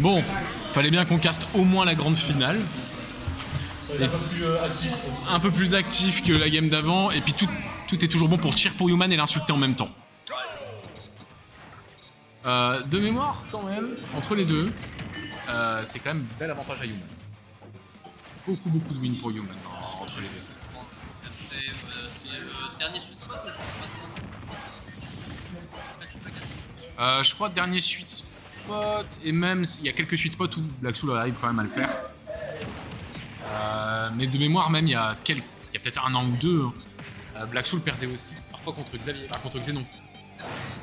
Bon, fallait bien qu'on caste au moins la grande finale. Un peu plus actif que la game d'avant, et puis tout est toujours bon pour cheer pour Human et l'insulter en même temps. De mémoire, quand même, entre les deux, c'est quand même bel avantage à Human. Beaucoup de wins pour Human entre les deux. C'est le dernier sweet spot ou je crois dernier sweet spot, et même il y a quelques sweet spots où Black Soul arrive quand même à le faire. Mais de mémoire même, il y a peut-être un an ou deux, Black Soul perdait aussi, parfois contre Xavier, contre Xenon.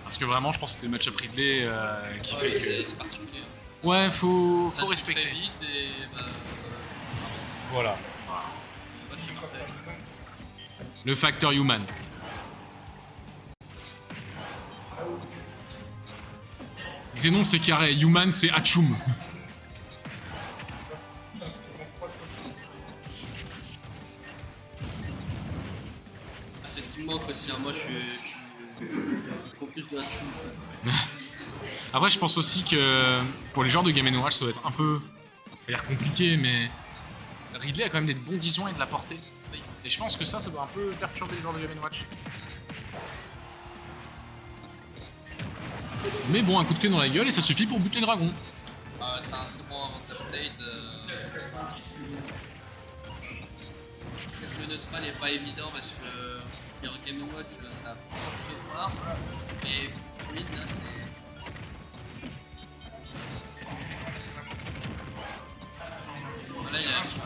Parce que vraiment, je pense que c'était le match-up Ridley qui fait que... C'est particulier. Ouais, faut respecter. Très vite et Voilà. Le facteur Human. Xenon c'est carré, Human c'est Hachoum. c'est ce qui me manque aussi, hein. Moi il faut plus de Hachoum. Après je pense aussi que pour les joueurs de Game & Watch ça doit être un peu... ça va dire compliqué, mais Ridley a quand même des bons disjoints et de la portée. Et je pense que ça doit un peu perturber les joueurs de Game & Watch. Mais bon, un coup de clé dans la gueule et ça suffit pour buter le dragon. C'est un très bon avantage state. Le neutral n'est pas évident parce que les Game & Watch ça peut recevoir. Et mid là c'est... Là il y a un qui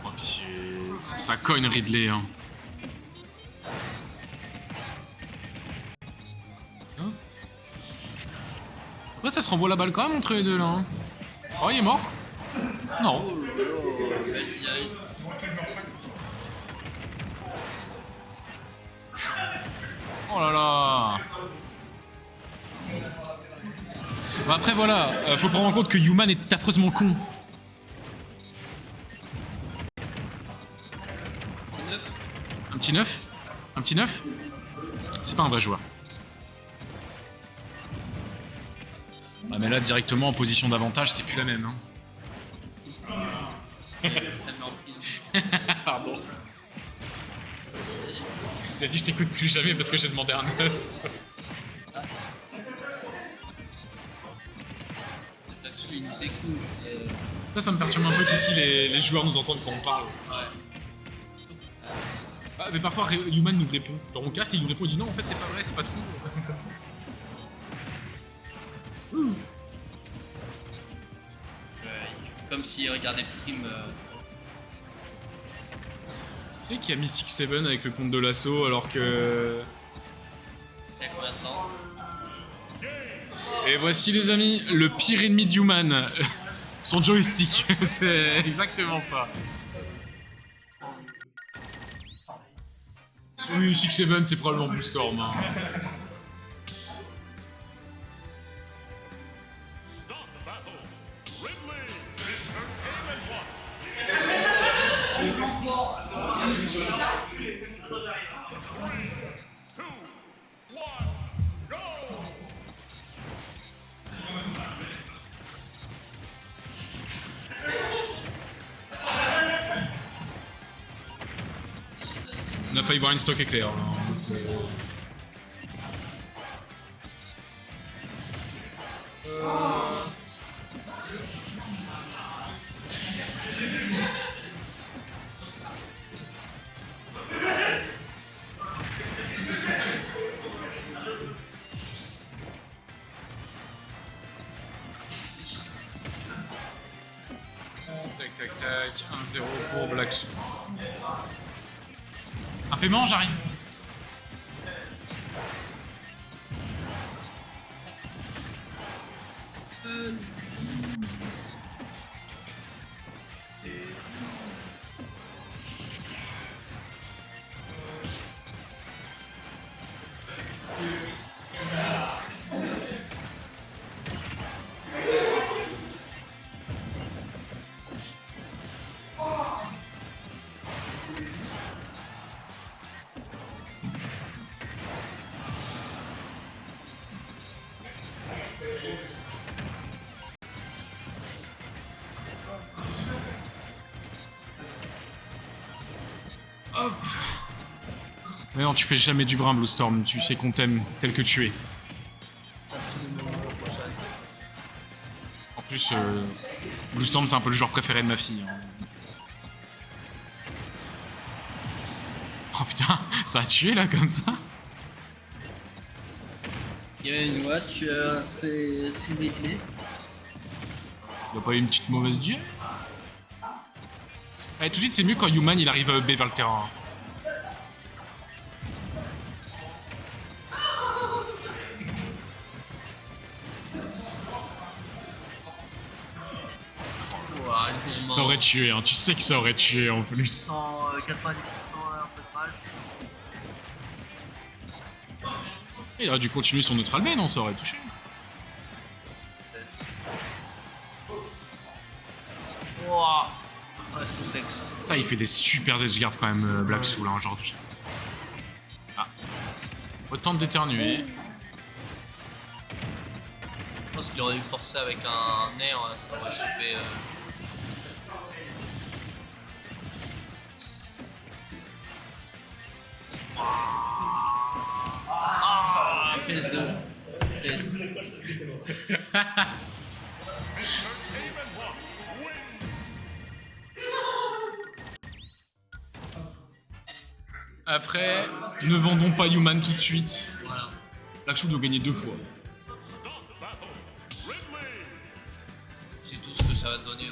Oh, puis, ça cogne Ridley. Hein. Ouais, ça se renvoie la balle quand même entre les deux là. Hein. Oh, il est mort? Non. Oh là là. Bon, après voilà, faut prendre en compte que Human est affreusement con. Un petit 9? Un petit 9? C'est pas un vrai joueur. Ah mais là directement en position d'avantage c'est plus la même. Hein. Pardon. Il a dit je t'écoute plus jamais parce que j'ai demandé un 9. Il nous écoute. Ça me perturbe un peu qu'ici les joueurs nous entendent quand on parle. Ouais. Ah, mais parfois Human nous répond. Genre on caste et il nous répond, il dit non en fait c'est pas vrai, c'est pas true. Comme s'il regardait le stream. Tu sais qu'il y a mis 6-7 avec le compte de l'assaut alors que... Il y a combien de temps? Et voici les amis, le pire ennemi d'Human. Son joystick, c'est exactement ça. Oui, 6-7 c'est probablement Bluestorm. Hein. On a failli voir une stock éclair. Tac tac tac, 1-0 pour Black Soul. Un paiement, j'arrive. Mais non, tu fais jamais du brin, Blue Storm. Tu sais qu'on t'aime tel que tu es. Absolument prochain. En plus, Blue Storm, c'est un peu le genre préféré de ma fille. Hein. Oh putain, ça a tué là comme ça. Game Watch, c'est Ridley. Il a pas eu une petite mauvaise dieu. Tout de suite, c'est mieux quand Human il arrive à EB vers le terrain. Ouah, le Ça aurait tué, hein. Tu sais que ça aurait tué en plus. 90% un peu de mal. Il aurait dû continuer son neutral B, non? Ça aurait touché. Ouah, c'est complexe. Putain, il fait des super edgeguards quand même, Black Soul, hein, aujourd'hui. Ah. Autant de d'éternuer. Je pense qu'il aurait dû forcer avec un air, ça aurait chopé. Ah, PS2. Après, ne vendons pas Human tout de suite. Voilà. Black Soul doit gagner 2 fois. C'est tout ce que ça va donner.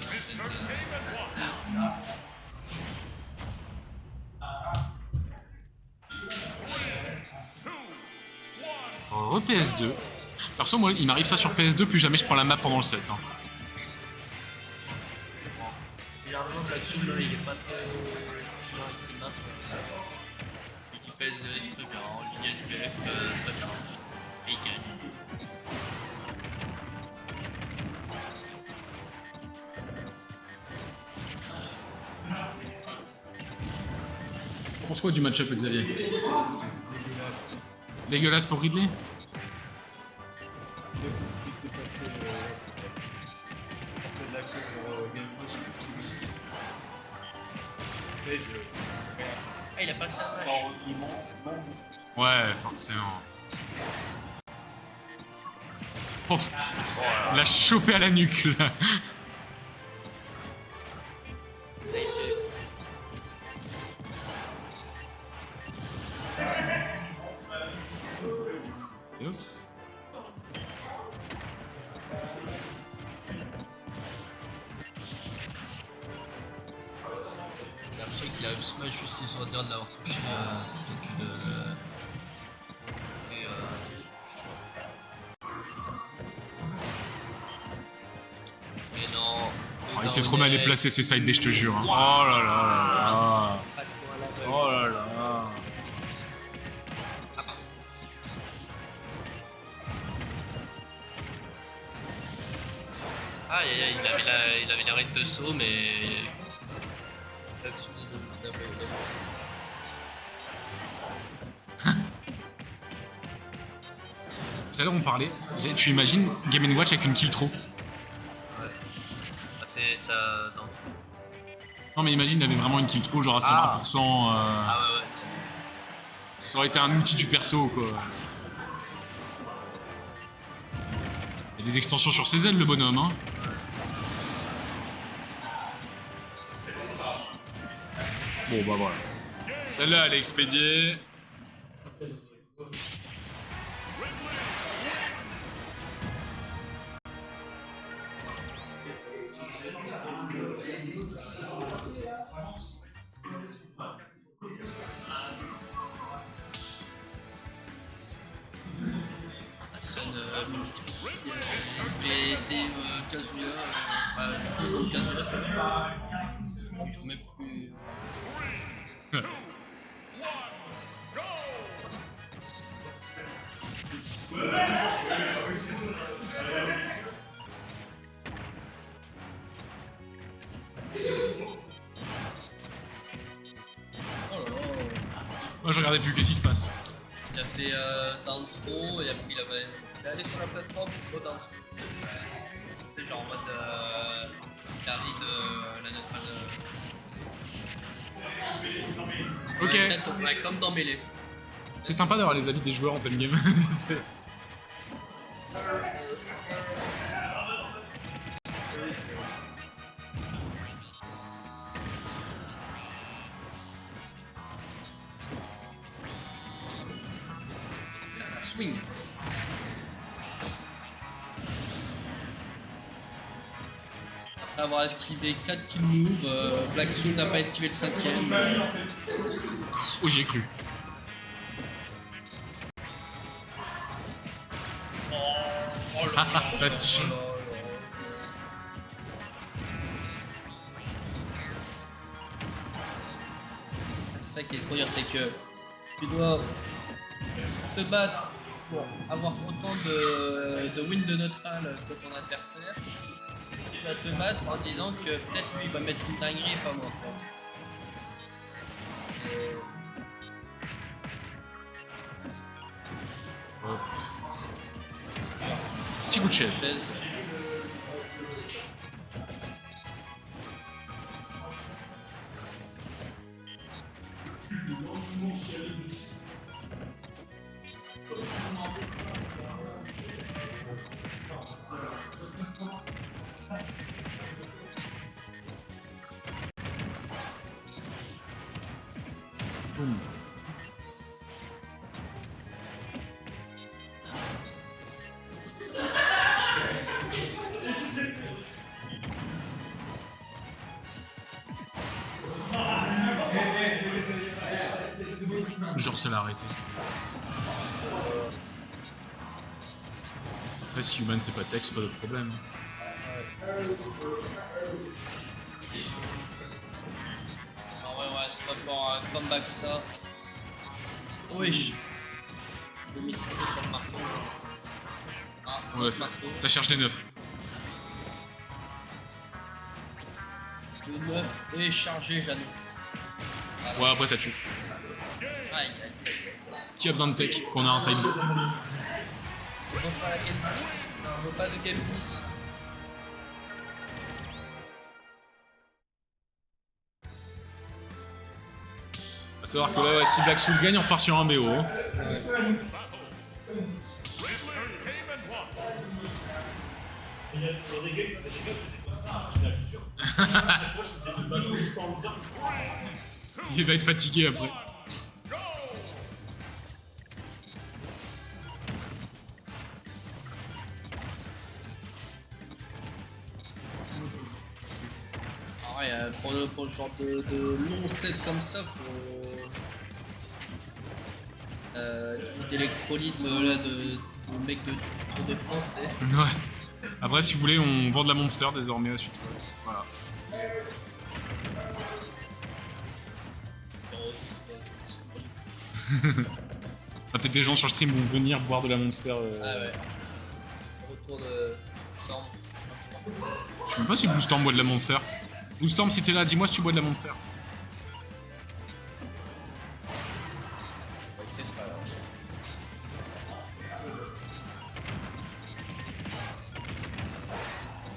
PS2. Perso, moi, il m'arrive ça sur PS2, plus jamais je prends la map pendant le set. Hein. Généralement, Black Soul, il est pas très avec ses maps. Il pèse très bien, en ligne SPF, très bien. Et il gagne. Tu penses quoi du match-up, Xavier? Dégueulasse pour Ridley? Ah, il a pas le savage. Ouais, forcément. Oh, l'a chopé à la nuque, là. Et hop. Je sais qu'il a smash juste les ordres de l'avoir touché plutôt que de. Et mais non. Oh, il s'est trop mal déplacé ses side B, je te jure. Hein. Oh là là là là. Oh là là. Ah, il avait l'arrêt de saut, mais. Tout à l'heure on parlait, tu imagines Game & Watch avec une kill throw? Ouais. Ah, c'est ça. Non. Non mais imagine, il avait vraiment une kill throw genre à 120%. Ah ouais, ouais. Ça aurait été un outil du perso quoi. Il y a des extensions sur ses ailes le bonhomme hein. Bon bah voilà. Celle-là elle est expédiée. Sun, et c'est Kazuya, Kazuya, je joue même plus. Moi je regardais plus, qu'est-ce qui se passe? Il a fait dance throw et après il est allé sur la plateforme pour dance throw. C'est genre en mode il a read la neutrale. Ok. Ouais, comme dans Melee. C'est sympa d'avoir les avis des joueurs en pleine game. C'est- Ça swing. Après avoir esquivé 4 kill move, Black Soul n'a pas esquivé le 5ème. Oh, j'y ai cru. Ça tue. C'est ça qui est trop dur, c'est que tu dois te battre pour avoir autant de win de neutral que ton adversaire. Tu vas te battre en disant que peut-être lui il va mettre une dinguerie et pas moi. Et Hop. Petit coup de chaise. chaise. Boum. Genre, c'est l'arrêter. Après, si Human c'est pas tech, c'est pas de problème. En vrai, ouais, est-ce qu'on va pouvoir un comeback ça? Wesh! Je mis sur le marteau. Ah, Ouais, le ça, marteau. ça cherche des neufs. Le 9 est chargé, j'annonce. Voilà. Ouais, après ça tue. Aïe, aïe. Qui a besoin de tech quand on a un side? On veut pas la game 10? On veut pas de game 10. À savoir que là, ouais, si Black Soul gagne, on repart sur un BO. Hein. Il va être fatigué après. Ah ouais, pour le genre de long set comme ça, faut d'électrolyte là de mec de Tour de France, c'est. Ouais. Après, si vous voulez, on vend de la Monster désormais à Sweet Spot. Voilà. Ah, peut-être des gens sur le stream vont venir boire de la Monster. Ah ouais. Retour de Storm. Je sais même pas si Blue Storm boit de la Monster. Blue Storm, si t'es là, dis-moi si tu bois de la Monster.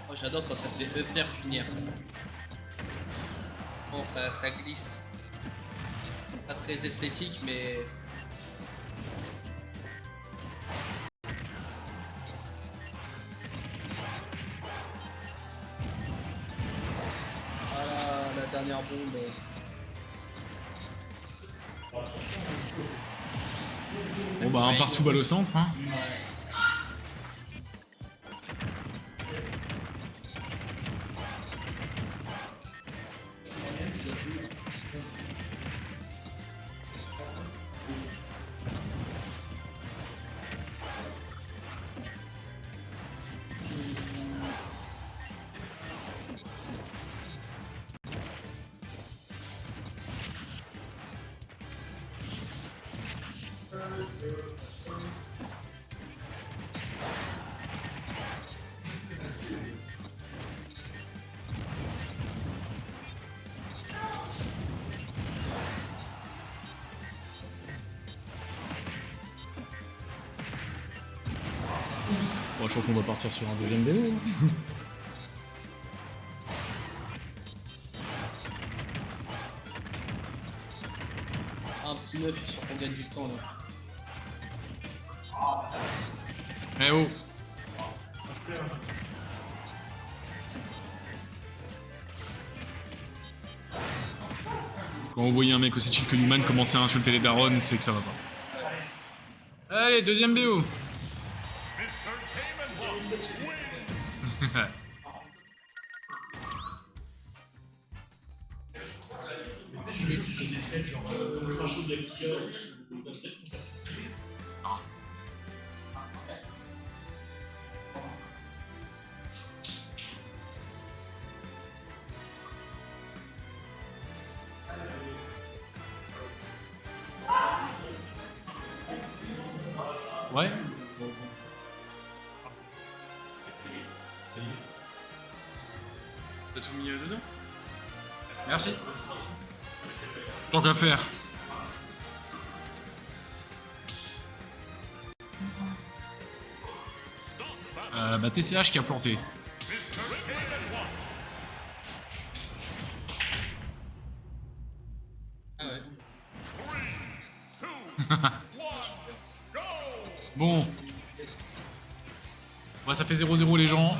Moi j'adore quand ça fait upper punir. Bon, ça glisse. Pas très esthétique, mais. Voilà, la dernière bombe. Bon bah un partout balle au centre. Hein. Ouais. Bon, je crois qu'on va partir sur un deuxième BO. Un petit neuf sur qu'on gagne du temps là. Eh oh. Quand vous voyez un mec aussi chill que Newman commencer à insulter les darons, c'est que ça va pas. Allez, deuxième BO. Ouais. T'as tout mis dedans? Merci. Tant qu'à faire. Bah TCH qui a planté. Ah ouais. Bon. Ouais, ça fait 0-0 les gens.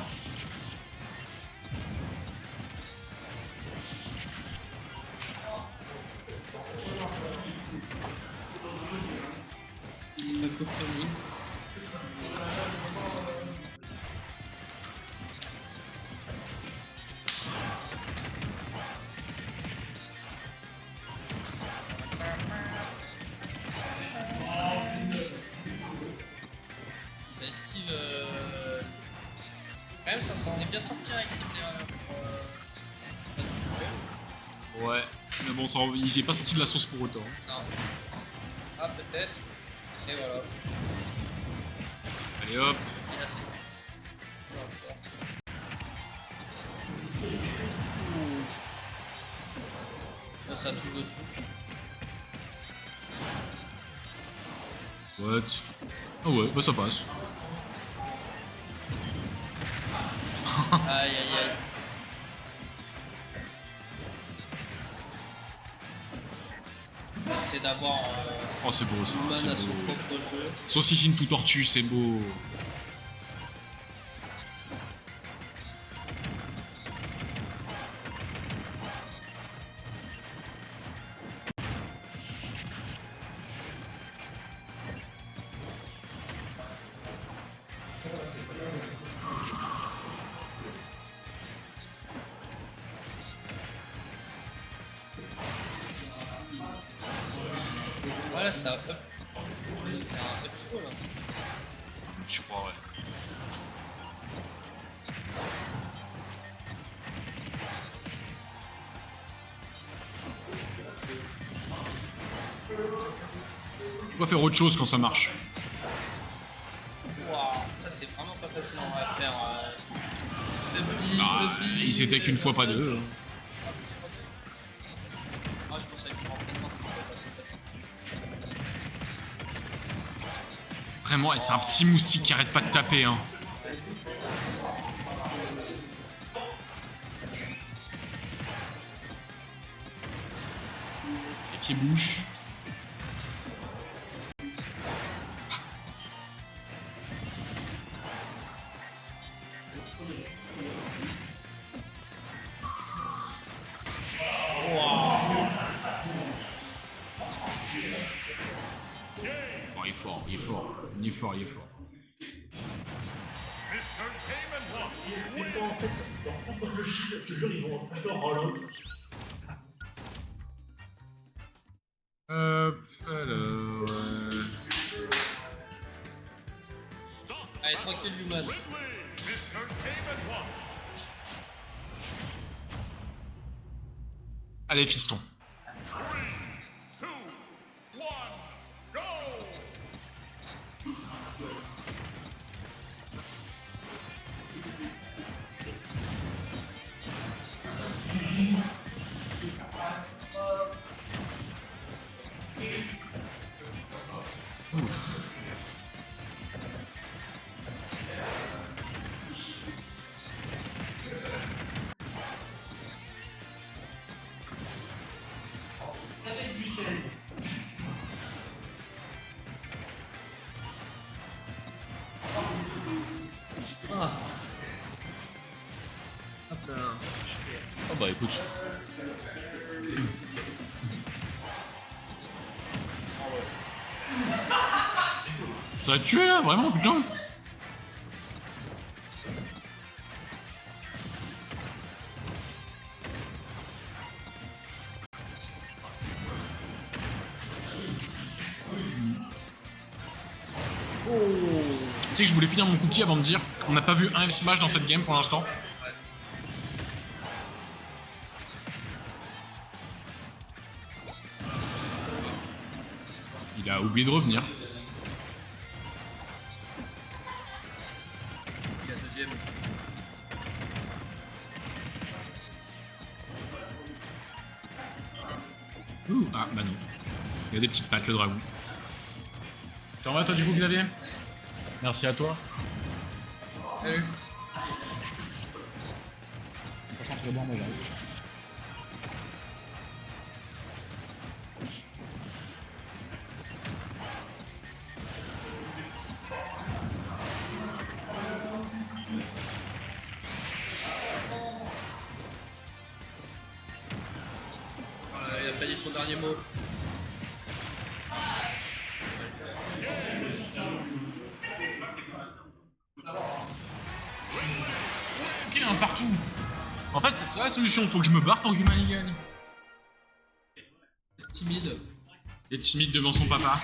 Le coup de Tony. Ça esquive. Quand même, ça s'en est bien sorti avec les. Ouais. Mais bon, ça, il est pas sorti de la sauce pour autant. Non. Ah, peut-être. Et voilà. Allez hop. Et là, c'est. Là, ça trouve au-dessus. What? Ah ouais, bah ça passe. Aïe aïe aïe. On va essayer d'avoir Oh c'est beau ça, Newman à c'est son beau. propre jeu. Saucissine tout tortue, c'est beau. Voilà, ça up. C'est un up slow là. Je crois, ouais. On va faire autre chose quand ça marche. Waouh, ça c'est vraiment pas facile on va faire. Le Ah, il s'était qu'une fois, pas deux. Hein. Moi je pensais qu'il rentrait dedans, c'était pas facile. Vraiment, et c'est un petit moustique qui arrête pas de taper. Hein. Et qui bouge. Bon, il est fort, il est fort. Il est fort, il est fort. Les Français, quand je chie, je te jure, ils vont encore roll-out. Alors... Allez, tranquille Newman. Allez, fiston. bah écoute. Ça va te tuer là, vraiment, putain. Tu sais que je voulais finir mon cookie avant de dire, on n'a pas vu un F-Smash dans cette game pour l'instant. Il a oublié de revenir. Il y a deuxième. Ouh, ah bah non. Il y a des petites pattes le dragon. T'en vas toi du coup Xavier? Merci à toi. Salut. Franchement très bon moi j'arrive. Il a pas dit son dernier mot. Ok, un partout. En fait, c'est la solution, faut que je me barre pour que Gumali gagne. Timide. Il est timide devant son papa.